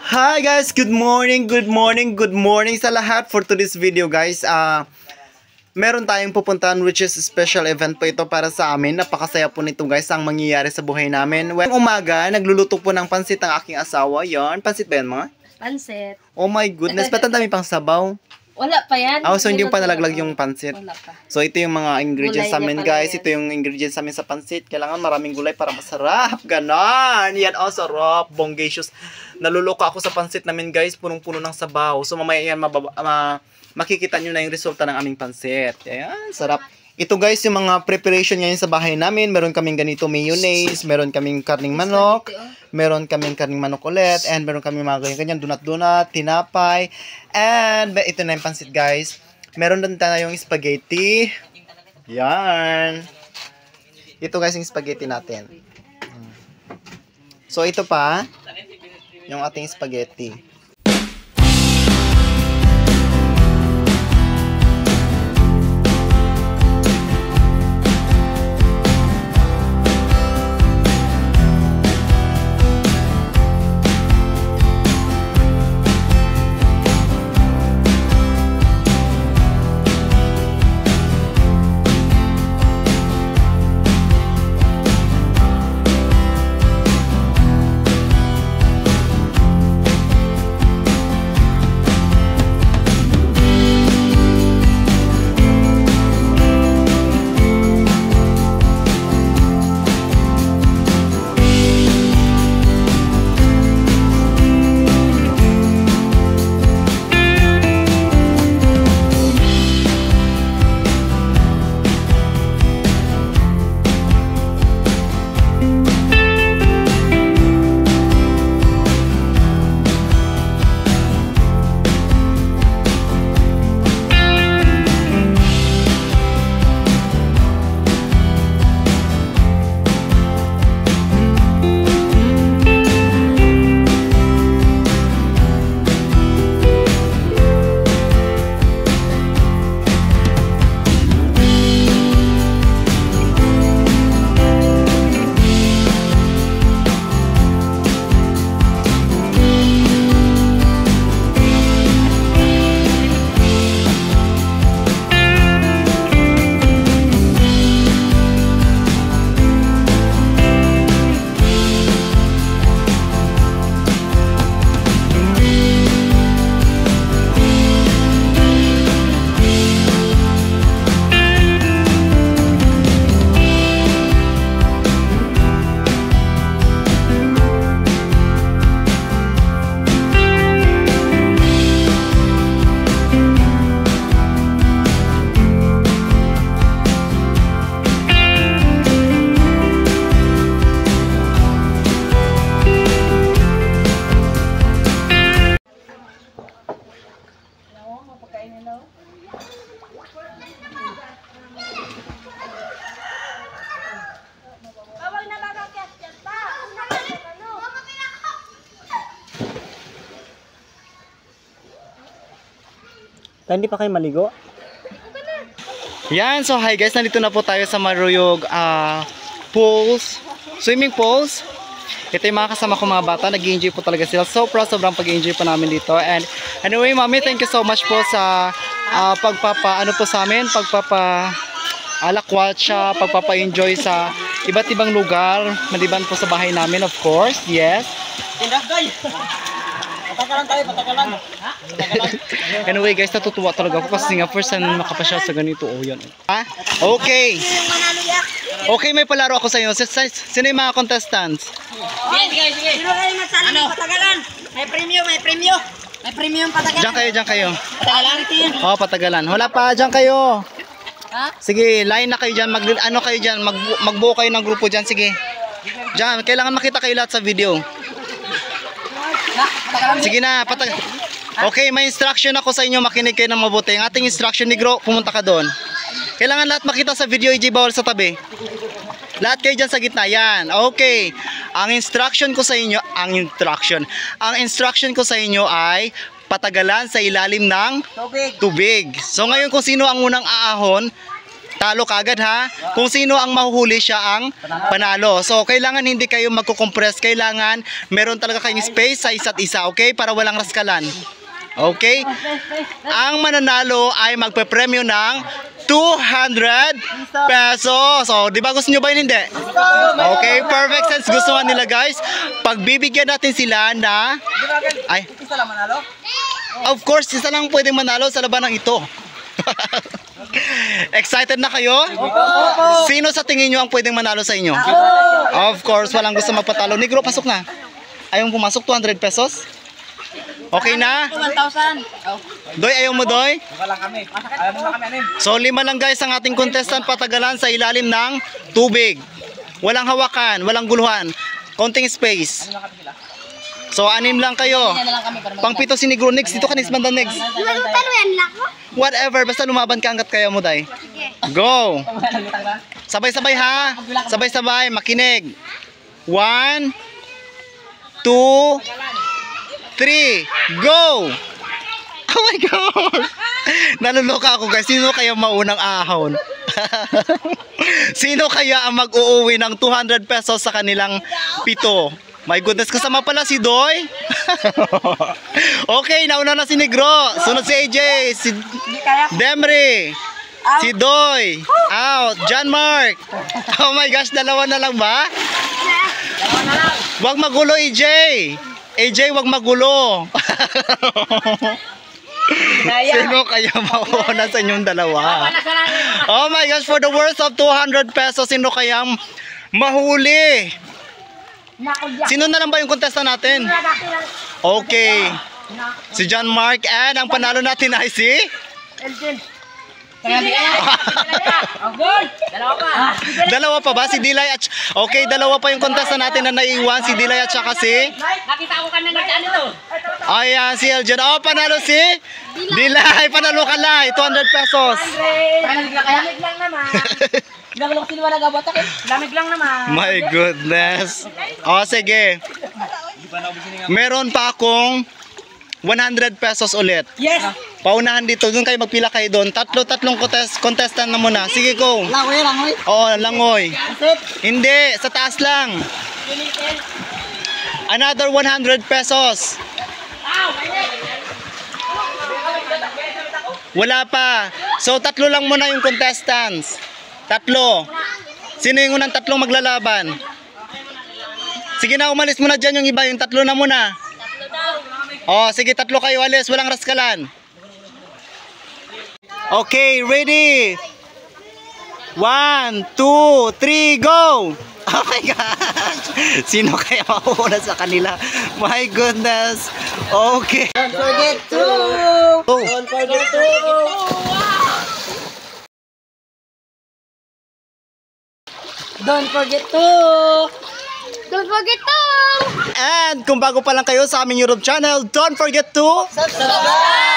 Hi guys, good morning sa lahat for today's video guys. Meron tayong pupuntahan which is special event po ito para sa amin. Napakasaya po nito guys ang mangyayari sa buhay namin. Well, umaga, nagluluto po ng pansit ang aking asawa. Yon, pansit ba yan mga? Pansit. Oh my goodness, ba't ang dami pang sabaw? Wala pa yan. So hindi yung panalaglag yung pansit. Wala pa. So ito yung mga ingredients Gulay sa amin niya pala guys. yan. Ito yung ingredients sa amin sa pansit. Kailangan maraming gulay para masarap. Ganon. Yan, oh sarap. Bongacious. Naluloko ako sa pansit namin guys. Punong-puno ng sabaw. So mamaya yan makikita nyo na yung resulta ng aming pansit. Ayan, sarap. Ito guys yung mga preparation ngayon sa bahay namin. Meron kaming ganito mayonnaise. Meron kaming karning manok. Meron kaming karning manok ulit. And meron kaming mga ganyan donut-donut, tinapay. And ito na yung pansit guys. Meron din tayong spaghetti. Yan. Ito guys yung spaghetti natin. So ito pa yung ating spaghetti. Hindi pa kayo maligo? Yan, so hi guys, nandito na po tayo sa Maruyog pools, swimming pools. Ito yung mga kasama ko mga bata, nag-enjoy po talaga sila. So proud, sobrang pag-enjoy pa namin dito. And anyway, mami, thank you so much po sa alakwatsa, pagpapa-enjoy sa iba't ibang lugar, maliban po sa bahay namin, of course. Yes. Patagalan. Anyway guys, natutuwa talaga ako kasi nga first time makapasya sa ganito. Oh yan. Ha? Okay. Okay, may palaro ako sa inyo. Sino yung mga contestants? Sige. Sino kayo nagsali? Patagalan. May premium patagalan. Diyan kayo. Patagalan. Oh, patagalan. Wala pa, diyan kayo. Ha? Sige, line na kayo diyan. Magbuo kayo ng grupo diyan, sige. Diyan, kailangan makita kayo lahat sa video. Sige na, okay, may instruction ako sa inyo, makinig kayo ng mabuti. Ang ating instruction, Negro, pumunta ka doon. Kailangan lahat makita sa video, EJ, bawal sa tabi. Lahat kayo dyan sa gitna, yan. Okay, ang instruction ko sa inyo ay patagalan sa ilalim ng tubig. So ngayon kung sino ang unang aahon, talo kagad ha. Kung sino ang mahuhuli siya ang panalo. So kailangan hindi kayo magko-compress, kailangan meron talaga kayong space sa isa't isa, okay? Para walang raskalan. Okay? Ang mananalo ay magpe-premyo ng 200 pesos. So, di ba gusto nyo ba yun? Hindi? Okay, perfect sense. Gusto nila guys. Pagbibigyan natin sila na... Ay. Isa lang manalo? Of course, isa lang pwedeng manalo sa labanang ito. Excited na kayo? Sino sa tingin nyo ang pwedeng manalo sa inyo? Of course, walang gusto magpatalo. Negro, pasok na. Ayaw pumasok, 200 pesos? Okay na? 1,000. Doy, ayaw mo, Doy? Wala lang kami. Ayaw mo lang kami, Anim. So, 5 lang guys ang ating contestant patagalan sa ilalim ng tubig. Walang hawakan, walang guluhan. Konting space. So, 6 lang kayo. Pang-7 si Negro. Next, dito ka next, banda next. Whatever, basta lumaban ka hanggat kaya mo, Day. Go! Sabay-sabay ha. Sabay-sabay, makinig. 1, 2, 3, go! Oh my God! Naluloka ako guys. Sino kaya maunang ahon? Sino kaya ang mag-uuwi ng 200 pesos sa kanilang 7? My goodness, kasama pala si Doy. Okay, nauna na si Negro. Sunod si AJ, si Demri, si Doy, out, John Mark. Oh my gosh, dalawa na lang ba? Wag magulo, AJ. AJ, wag magulo. Sino kaya mauuna sa inyong dalawa? Oh my gosh, for the worth of 200 pesos, sino kayang mahuli? Sino na lang ba yung contestant natin? Okay. Si John Mark, and ang panalo natin ay si? Dalawa pa ba? Si Dilay at... Okay, dalawa pa yung contestant natin na naiiwan. Si Dilay at saka si... Nakita ko kanina nagdaan ito. Ayan, si Eljan. Oh, panalo si... Dilay, panalo ka lang. 200 pesos. Lamig lang naman. Lamig lang naman. My goodness. Oh, sige. Meron pa akong 100 pesos ulit. Yes. Paunahan dito. Doon kayo, magpila kayo doon. Tatlong contestant na muna. Sige, go. Langoy. Oo, langoy. Hindi, sa taas lang. Another 100 pesos. Wala pa. So, 3 lang muna yung contestants. 3. Sino yung unang 3 maglalaban? Sige na, umalis muna dyan yung iba. Yung 3 na muna. Oh, sige, 3 kayo alis. Walang raskalan. Okay, ready? 1, 2, 3, go! Oh my gosh! Sino kaya mauuna sa kanila? My goodness! Okay. Don't forget to... Oh. Don't forget to... Don't forget to... Don't forget to... And kung bago pa lang kayo sa aming YouTube channel, don't forget to Subscribe!